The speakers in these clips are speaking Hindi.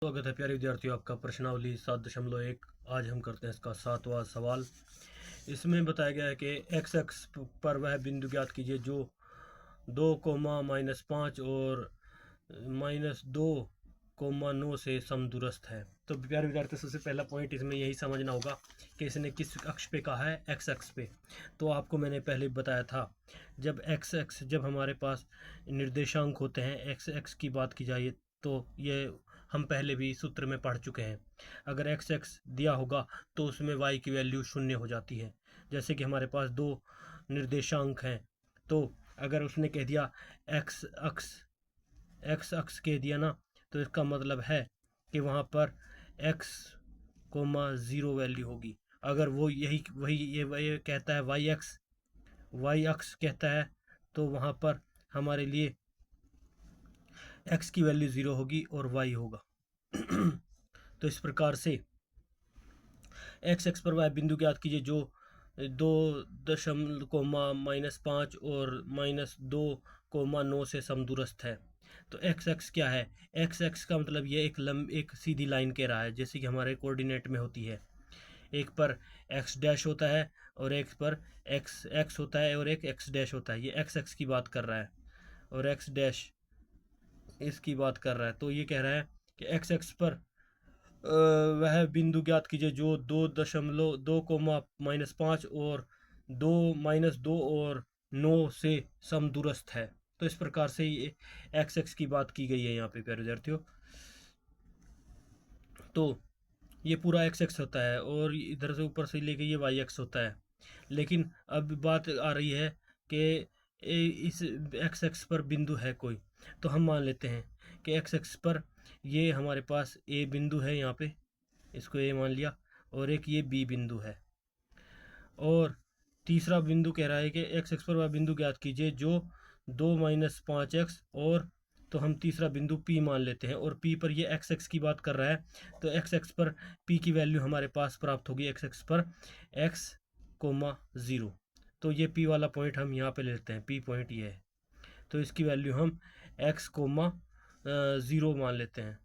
स्वागत है प्यारे विद्यार्थियों, आपका प्रश्नावली 7.1। आज हम करते हैं इसका 7वां सवाल। इसमें बताया गया है कि एक्स एक्स पर वह बिंदु ज्ञात कीजिए जो 2, -5 और -2, 9 से समदूरस्थ है। तो प्यारे विद्यार्थियों, सबसे पहला पॉइंट इसमें यही समझना होगा कि इसने किस अक्ष पे कहा है, एक्स अक्ष पे। तो आपको मैंने पहले बताया था, जब हमारे पास निर्देशांक होते हैं, एक्स एक्स की बात की जाए तो ये हम पहले भी सूत्र में पढ़ चुके हैं। अगर एक्स एक्स दिया होगा तो उसमें वाई की वैल्यू शून्य हो जाती है। जैसे कि हमारे पास दो निर्देशांक हैं, तो अगर उसने कह दिया एक्स अक्स एक्स अक्स कह दिया ना, तो इसका मतलब है कि वहाँ पर एक्स कोमा ज़ीरो वैल्यू होगी। अगर वो यही वही ये कहता है वाई अक्स कहता है, तो वहाँ पर हमारे लिए एक्स की वैल्यू ज़ीरो होगी और वाई होगा। तो इस प्रकार से एक्स एक्स पर वह बिंदु ज्ञात कीजिए जो 2.5 और -2, 9 से समदूरस्थ है। तो एक्स एक्स क्या है? एक्स एक्स का मतलब ये एक सीधी लाइन कह रहा है, जैसे कि हमारे कोऑर्डिनेट में होती है। एक पर एक्स डैश होता है और एक पर एक्स एक्स होता है और एक एक्स डैश होता है। ये एक्स एक्स की बात कर रहा है और एक्स डैश इसकी बात कर रहा है। तो ये कह रहा है कि एक्स एक्स पर वह बिंदु ज्ञात कीजिए जो 2.2, -5 और 2 से समदूरस्थ है। तो इस प्रकार से ये एक्स एक्स की बात की गई है यहाँ पे प्यारे विद्यार्थियों। तो ये पूरा एक्स एक्स होता है और इधर से ऊपर से लेके ये वाई एक्स होता है। लेकिन अब बात आ रही है कि इस एक्स एक्स पर बिंदु है कोई। तो हम मान लेते हैं कि एक्स एक्स पर ये हमारे पास ए बिंदु है, यहाँ पे इसको ए मान लिया, और एक ये बी बिंदु है। और तीसरा बिंदु कह रहा है कि एक्स एक्स पर वह बिंदु ज्ञात कीजिए जो 2-5x, और तो हम तीसरा बिंदु P मान लेते हैं और P पर ये एक्स एक्स की बात कर रहा है। तो एक्स एक्स पर P की वैल्यू हमारे पास प्राप्त होगी एक्स एक्स पर x, 0। तो ये P वाला पॉइंट हम यहाँ पे लेते हैं, P पॉइंट ये है। तो इसकी वैल्यू हम x, 0 मान लेते हैं,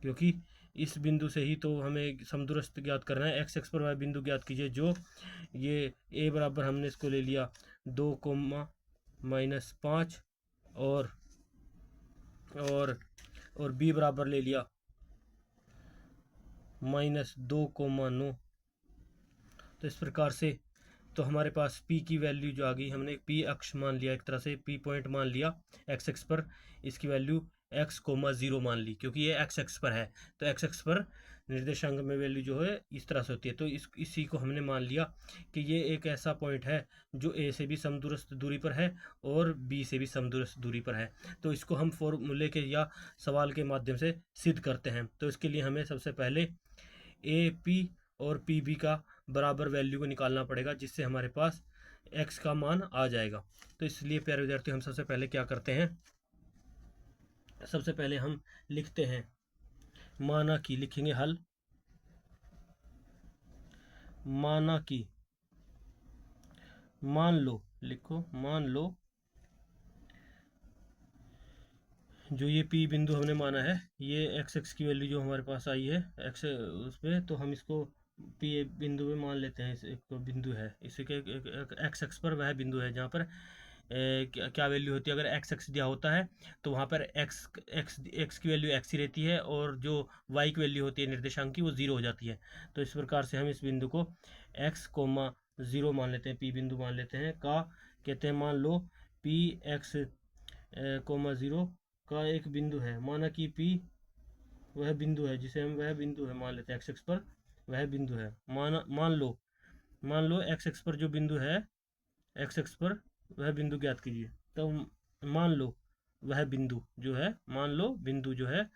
क्योंकि इस बिंदु से ही तो हमें समदूरस्थ ज्ञात करना है। एक्स एक्स पर वह बिंदु ज्ञात कीजिए जो ये ए बराबर हमने इसको ले लिया 2, -5 और और और बी बराबर ले लिया -2, 9। तो इस प्रकार से तो हमारे पास P की वैल्यू जो आ गई, हमने P अक्ष मान लिया, एक तरह से P पॉइंट मान लिया एक्स एक्स पर। इसकी वैल्यू x, 0 मान ली, क्योंकि ये एक्स एक्स पर है। तो एक्स एक्स पर निर्देशांक में वैल्यू जो है इस तरह से होती है। तो इसी को हमने मान लिया कि ये एक ऐसा पॉइंट है जो A से भी समदूरस्थ दूरी पर है और B से भी समदूरस्थ दूरी पर है। तो इसको हम फॉर्मूले के या सवाल के माध्यम से सिद्ध करते हैं। तो इसके लिए हमें सबसे पहले AP और PB का बराबर वैल्यू को निकालना पड़ेगा, जिससे हमारे पास x का मान आ जाएगा। तो इसलिए प्यारे विद्यार्थी, हम सबसे पहले क्या करते हैं, सबसे पहले हम लिखते हैं माना कि, लिखेंगे हल, माना कि, मान लो, लिखो मान लो जो ये P बिंदु हमने माना है, ये एक्स एक्स की वैल्यू जो हमारे पास आई है एक्स उस पर, तो हम इसको P बिंदु में मान लेते हैं। इस एक तो बिंदु है, इसी के एक्स एक्स पर वह बिंदु है जहाँ पर क्या वैल्यू होती है। अगर एक्स एक्स दिया होता है तो वहाँ पर एक्स एक्स एक्स की वैल्यू एक्स ही रहती है और जो वाई की वैल्यू होती है निर्देशांक की, वो ज़ीरो हो जाती है। तो इस प्रकार से हम इस बिंदु को x, 0 मान लेते हैं, P बिंदु मान लेते हैं। का कहते हैं, मान लो P x, 0 का एक बिंदु है। माना कि P वह बिंदु है जिसे हम वह बिंदु है मान लेते हैं, एक्स एक्स पर वह बिंदु है। मान लो एक्स एक्स पर जो बिंदु है, एक्स एक्स पर वह बिंदु ज्ञात कीजिए। तो मान लो वह बिंदु जो है, मान लो बिंदु जो है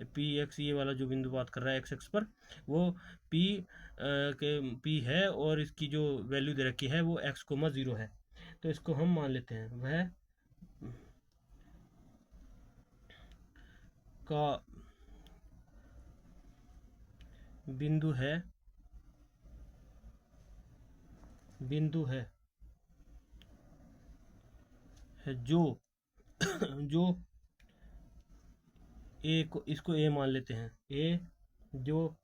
पी एक्स, ये वाला जो बिंदु बात कर रहा है एक्स एक्स पर, वो पी के पी है और इसकी जो वैल्यू दे रखी है वो x, 0 है। तो इसको हम मान लेते हैं वह का बिंदु है, बिंदु है जो जो ए को, इसको ए मान लेते हैं। ए जो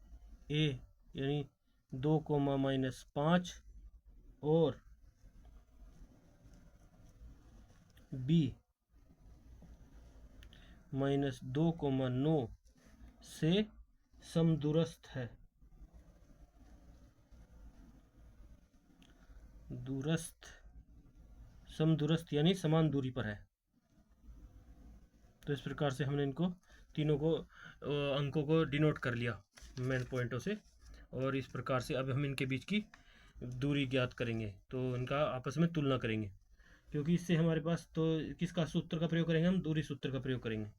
ए यानी 2, -5 और बी -2, 9 से समदूरस्थ है। समदूरस्थ यानी समान दूरी पर है। तो इस प्रकार से हमने इनको तीनों को अंकों को डिनोट कर लिया मेन पॉइंटों से, और इस प्रकार से अब हम इनके बीच की दूरी ज्ञात करेंगे, तो इनका आपस में तुलना करेंगे, क्योंकि इससे हमारे पास तो किसका सूत्र का प्रयोग करेंगे, हम दूरी सूत्र का प्रयोग करेंगे।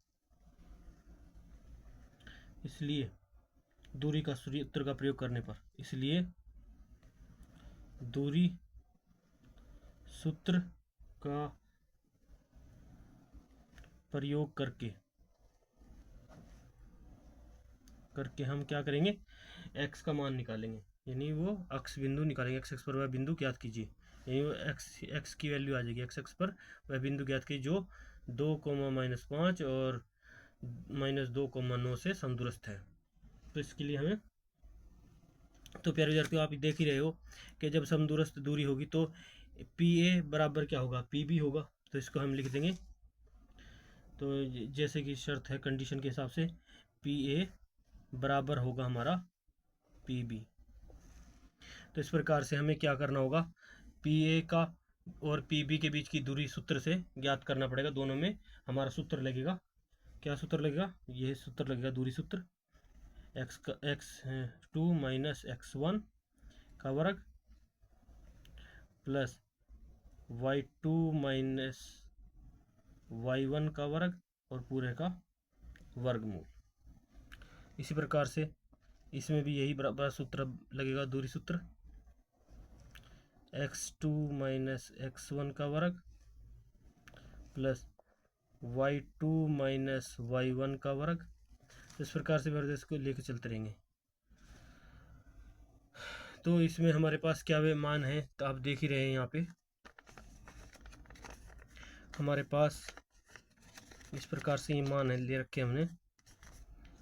इसलिए दूरी का सूत्र का प्रयोग करने पर, इसलिए दूरी सूत्र का प्रयोग करके हम क्या करेंगे, x का मान निकालेंगे, यानी वो अक्ष बिंदु निकालेंगे। x पर वह बिंदु ज्ञात कीजिए, यानी वो x की वैल्यू आ जाएगी। x पर वह बिंदु ज्ञात कीजिए जो 2, -5 और -2, 9 से समदूरस्थ है। तो इसके लिए हमें, तो प्यारे विद्यार्थियों आप देख ही रहे हो कि जब समदूरस्थ दूरी होगी तो PA बराबर क्या होगा, PB होगा। तो इसको हम लिख देंगे, तो जैसे कि शर्त है कंडीशन के हिसाब से PA बराबर होगा हमारा PB। तो इस प्रकार से हमें क्या करना होगा, PA का और PB के बीच की दूरी सूत्र से ज्ञात करना पड़ेगा। दोनों में हमारा सूत्र लगेगा, क्या सूत्र लगेगा, यह सूत्र लगेगा दूरी सूत्र, x2 - x1 का वर्ग प्लस y2 - y1 का वर्ग और पूरे का वर्गमूल। इसी प्रकार से इसमें भी यही बराबर सूत्र लगेगा, दूरी सूत्र x2 - x1 का वर्ग प्लस y2 - y1 का वर्ग। इस प्रकार से फिर इसको लेके चलते रहेंगे। तो इसमें हमारे पास क्या वे मान है, तो आप देख ही रहे हैं यहाँ पे हमारे पास इस प्रकार से ये मान है ले रखे हमने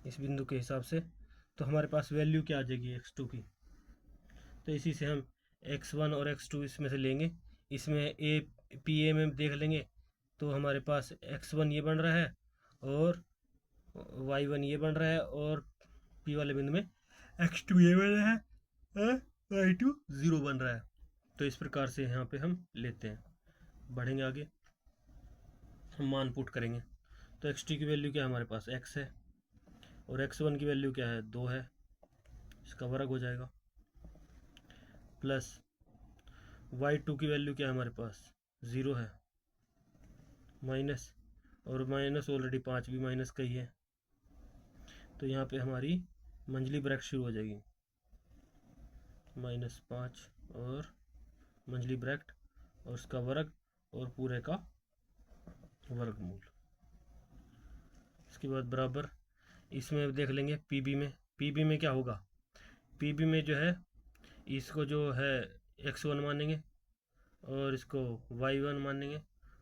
इस बिंदु के हिसाब से। तो हमारे पास वैल्यू क्या आ जाएगी x2 की, तो इसी से हम x1 और x2 इसमें से लेंगे। इसमें PA में देख लेंगे तो हमारे पास x1 ये बन रहा है और y1 ये बन रहा है, और P वाले बिंदु में x2 ये बन रहा है और y2 0 बन रहा है। तो इस प्रकार से यहाँ पे हम लेते हैं, बढ़ेंगे आगे, हम मान पुट करेंगे। तो x2 की वैल्यू क्या है, हमारे पास x है, और x1 की वैल्यू क्या है, 2 है, इसका वर्ग हो जाएगा, प्लस y2 की वैल्यू क्या है हमारे पास 0 है, माइनस, और माइनस ऑलरेडी 5 भी माइनस का ही है। तो यहाँ पे हमारी मंझली ब्रैकेट शुरू हो जाएगी, -5 और मंझली ब्रैकेट और उसका वर्ग और पूरे का वर्गमूल। इसके बाद बराबर इसमें देख लेंगे PB में क्या होगा, PB में जो है इसको जो है x1 मानेंगे और इसको y1 मानेंगे,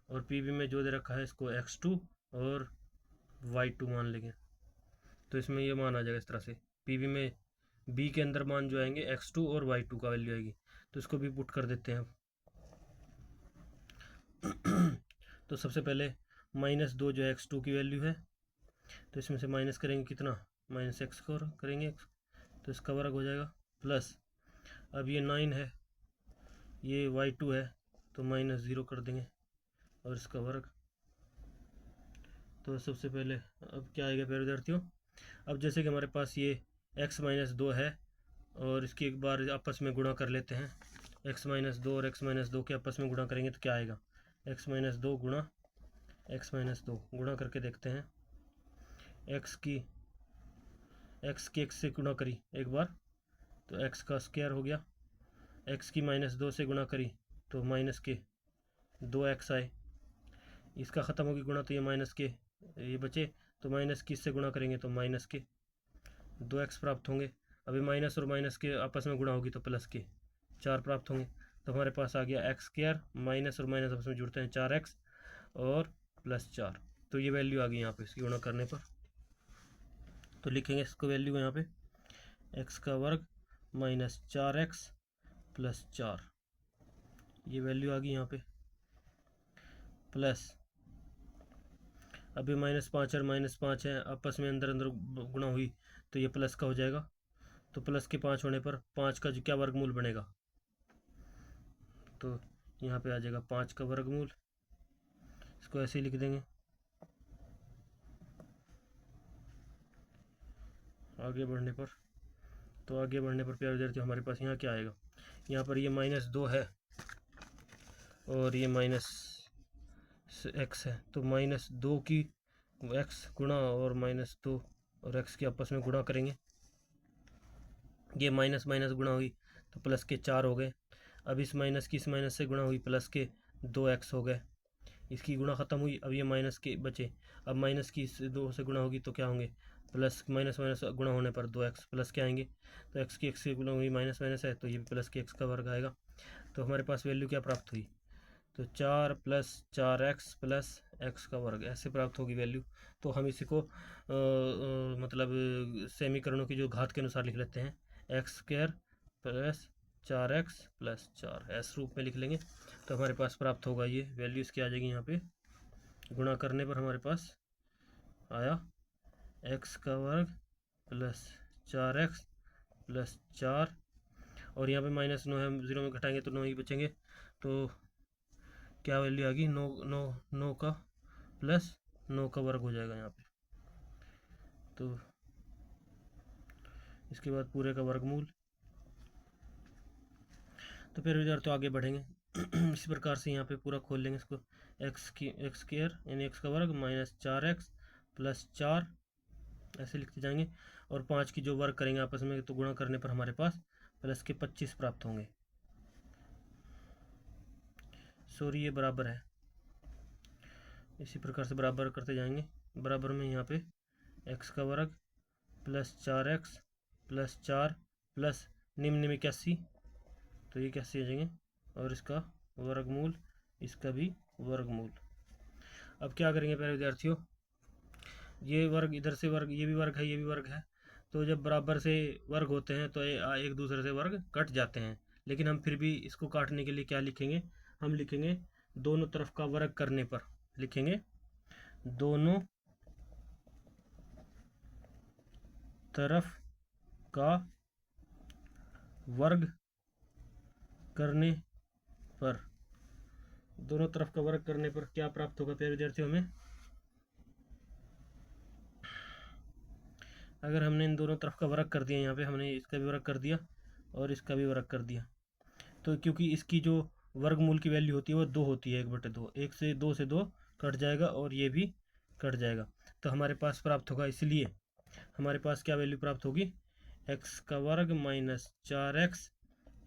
और PB में जो दे रखा है इसको x2 और y2 मान लेंगे। तो इसमें ये मान आ जाएगा इस तरह से, PB में B के अंदर मान जो आएंगे x2 और y2 का वैल्यू आएगी, तो इसको भी पुट कर देते हैं। तो सबसे पहले -2 जो x2 की वैल्यू है, तो इसमें से माइनस करेंगे कितना, -x को करेंगे, तो इसका वर्ग हो जाएगा, प्लस अब ये 9 है, ये y2 है, तो -0 कर देंगे और इसका वर्ग। तो सबसे पहले अब क्या आएगा प्यारे विद्यार्थियों, अब जैसे कि हमारे पास ये x - 2 है और इसकी एक बार आपस में गुणा कर लेते हैं, x - 2 और x - 2 के आपस में गुणा करेंगे तो क्या आएगा, x - 2 गुणा x - 2 गुणा करके देखते हैं, x की x से गुणा करी एक बार तो x का स्क्वायर हो गया, x की -2 से गुणा करी तो माइनस के 2x आए, इसका ख़त्म होगी गुणा तो ये माइनस के ये बचे, तो माइनस की इससे गुणा करेंगे तो माइनस के 2x प्राप्त होंगे। अभी माइनस और माइनस के आपस में गुणा होगी तो प्लस के 4 प्राप्त होंगे। तो हमारे पास आ गया x², माइनस और माइनस आपस में जुड़ते हैं 4x और +4। तो ये वैल्यू आ गई यहाँ पे इसकी गुणा करने पर। तो लिखेंगे इसको वैल्यू यहाँ पे एक्स का वर्ग माइनस 4x प्लस 4, ये वैल्यू आ गई यहाँ पे, प्लस अभी -5 और -5 है, आपस में अंदर अंदर गुणा हुई तो ये प्लस का हो जाएगा। तो प्लस के 5 होने पर 5 का जो क्या वर्गमूल बनेगा, तो यहाँ पे आ जाएगा 5 का वर्गमूल। इसको ऐसे ही लिख देंगे। आगे बढ़ने पर प्यारे विद्यार्थियों हमारे पास यहाँ क्या आएगा, यहाँ पर ये -2 है और ये -x है, तो -2 की x गुणा और -2 और x की आपस में गुणा करेंगे, ये माइनस माइनस गुणा हुई तो प्लस के 4 हो गए। अब इस माइनस की इस माइनस से गुणा हुई, प्लस के 2x हो गए, इसकी गुणा ख़त्म हुई, अब ये माइनस के बचे। अब माइनस की 2 से गुणा होगी तो क्या होंगे, प्लस माइनस माइनस गुणा होने पर 2x प्लस के आएंगे, तो x की x से गुणा हुई माइनस माइनस है तो ये प्लस के x का वर्ग आएगा। तो हमारे पास वैल्यू क्या प्राप्त हुई, तो 4 + 4x + x का वर्ग ऐसे प्राप्त होगी वैल्यू। तो हम इसी को मतलब समीकरणों की जो घात के अनुसार लिख लेते हैं, x² + 4x + 4 ऐसे रूप में लिख लेंगे। तो हमारे पास प्राप्त होगा ये वैल्यू, इसकी आ जाएगी यहाँ पे, गुणा करने पर हमारे पास आया x का वर्ग + 4x + 4, और यहाँ पे -9 है, 0 में घटाएंगे तो 9 ही बचेंगे, तो क्या वैल्यू आ गई, 9 का प्लस 9 का वर्ग हो जाएगा यहाँ पे। तो इसके बाद पूरे का वर्गमूल। तो फिर विद्यार्थियों आगे बढ़ेंगे इसी प्रकार से यहाँ पे पूरा खोल लेंगे इसको, x² यानी x का वर्ग -4x + 4 ऐसे लिखते जाएंगे, और 5 की जो वर्ग करेंगे आपस में तो गुणा करने पर हमारे पास प्लस के 25 प्राप्त होंगे। सॉरी ये बराबर है, इसी प्रकार से बराबर करते जाएंगे। बराबर में यहाँ पे x का वर्ग + 4x + 4 प्लस निम्न में 81, तो ये 81 आ जाएंगे, और इसका वर्गमूल, इसका भी वर्गमूल। अब क्या करेंगे प्यारे विद्यार्थियों, ये वर्ग इधर से वर्ग, ये भी वर्ग है, ये भी वर्ग है, तो जब बराबर से वर्ग होते हैं तो एक दूसरे से वर्ग कट जाते हैं, लेकिन हम फिर भी इसको काटने के लिए क्या लिखेंगे, हम लिखेंगे दोनों तरफ का वर्ग करने पर, लिखेंगे दोनों तरफ का वर्ग करने पर, दोनों तरफ का वर्ग करने पर क्या प्राप्त होगा प्यारे विद्यार्थियों हमें, अगर हमने इन दोनों तरफ का वर्ग कर दिया, यहाँ पे हमने इसका भी वर्ग कर दिया और इसका भी वर्ग कर दिया, तो क्योंकि इसकी जो वर्गमूल की वैल्यू होती है वो 2 होती है, 1/2, 1 से 2 से 2 कट जाएगा और ये भी कट जाएगा, तो हमारे पास प्राप्त होगा, इसलिए हमारे पास क्या वैल्यू प्राप्त होगी, x का वर्ग -4x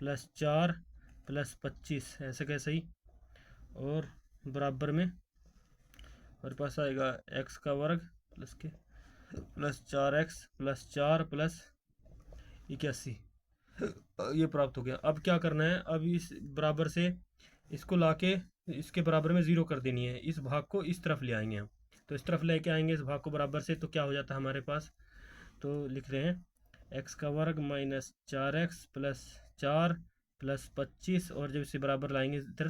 + 4 + 25 ऐसे कैसे ही, और बराबर में हमारे पास आएगा x का वर्ग + 4x + 4 + 81, ये प्राप्त हो गया। अब क्या करना है, अब इस बराबर से इसको लाके इसके बराबर में 0 कर देनी है, इस भाग को इस तरफ ले आएंगे हम, तो इस तरफ लेके आएंगे इस भाग को बराबर से, तो क्या हो जाता है हमारे पास, तो लिख रहे हैं x का वर्ग -4x + 4 + 25, और जब इसे बराबर लाएंगे इधर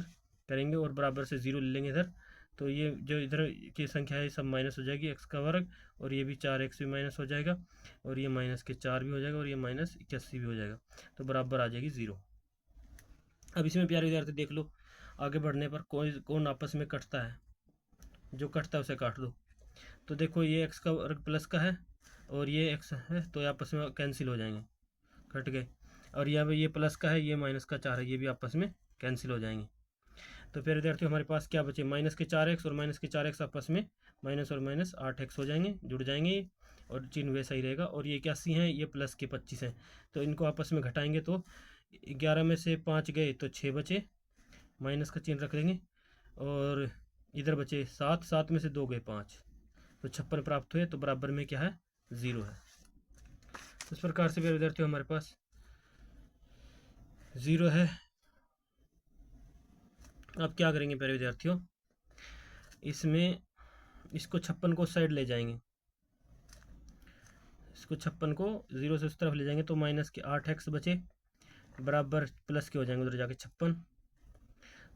करेंगे और बराबर से 0 ले लेंगे इधर, तो ये जो इधर की संख्या है सब माइनस हो जाएगी, x का वर्ग, और ये भी 4x भी माइनस हो जाएगा, और ये -4 भी हो जाएगा, और ये -81 भी हो जाएगा, तो बराबर आ जाएगी 0। अब इसमें प्यारे विद्यार्थी देख लो, आगे बढ़ने पर कौन आपस में कटता है, जो कटता है उसे काट दो। तो देखो ये x का वर्ग प्लस का है और ये x है, तो आपस में कैंसिल हो जाएंगे, कट गए, और यहाँ पे ये प्लस का है, ये -4 है, ये भी आपस में कैंसिल हो जाएंगे। तो फिर विद्यार्थियों हमारे पास क्या बचे, -4x और -4x आपस में माइनस और माइनस 8x हो जाएंगे, जुड़ जाएंगे, और चिन्ह वैसा ही रहेगा, और ये 81 हैं, ये प्लस के 25 हैं, तो इनको आपस में घटाएंगे तो 11 में से 5 गए तो 6 बचे, माइनस का चिन्ह रख लेंगे, और इधर बचे 7, 7 में से 2 गए 5, तो 56 प्राप्त हुए, तो बराबर में क्या है, 0 है। इस प्रकार से विद्यार्थियों हमारे पास 0 है। अब क्या करेंगे प्यारे विद्यार्थियों, इसमें इसको 56 को साइड ले जाएंगे, इसको 56 को 0 से उस तरफ ले जाएंगे तो माइनस के 8x बचे, बराबर प्लस के हो जाएंगे उधर जाके 56।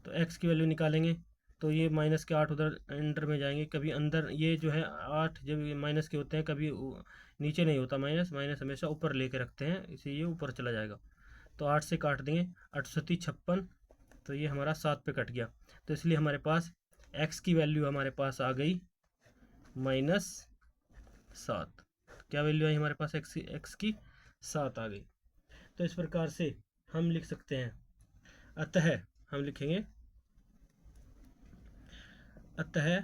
तो x की वैल्यू निकालेंगे तो ये माइनस के 8 उधर अंदर में जाएंगे, कभी अंदर ये जो है 8 जब माइनस के होते हैं कभी नीचे नहीं होता, माइनस माइनस हमेशा ऊपर लेके रखते हैं, इसे ये ऊपर चला जाएगा। तो 8 से काट देंगे, 8 सती 56, तो ये हमारा 7 पे कट गया। तो इसलिए हमारे पास x की वैल्यू हमारे पास आ गई -7। क्या वैल्यू आई हमारे पास x की 7 आ गई। तो इस प्रकार से हम लिख सकते हैं, अतः हम लिखेंगे अतः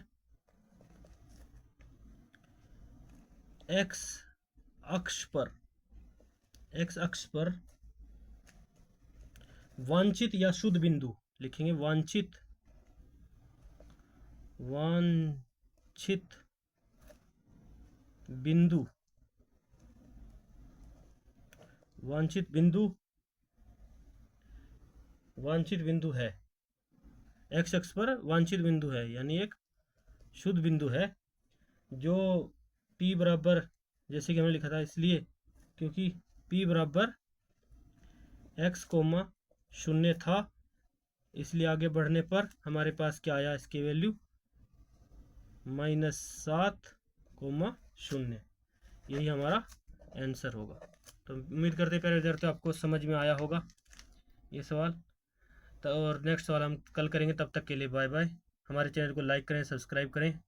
x अक्ष पर वांछित या शुद्ध बिंदु लिखेंगे, वांछित बिंदु है, x अक्ष पर वांछित बिंदु है, यानी एक शुद्ध बिंदु है जो p बराबर, जैसे कि हमने लिखा था इसलिए क्योंकि p बराबर x, 0 था, इसलिए आगे बढ़ने पर हमारे पास क्या आया, इसकी वैल्यू -7,0। यही हमारा आंसर होगा। तो उम्मीद करते हैं प्यारे विद्यार्थियों आपको समझ में आया होगा ये सवाल। तो और नेक्स्ट सवाल हम कल करेंगे, तब तक के लिए बाय बाय। हमारे चैनल को लाइक करें, सब्सक्राइब करें।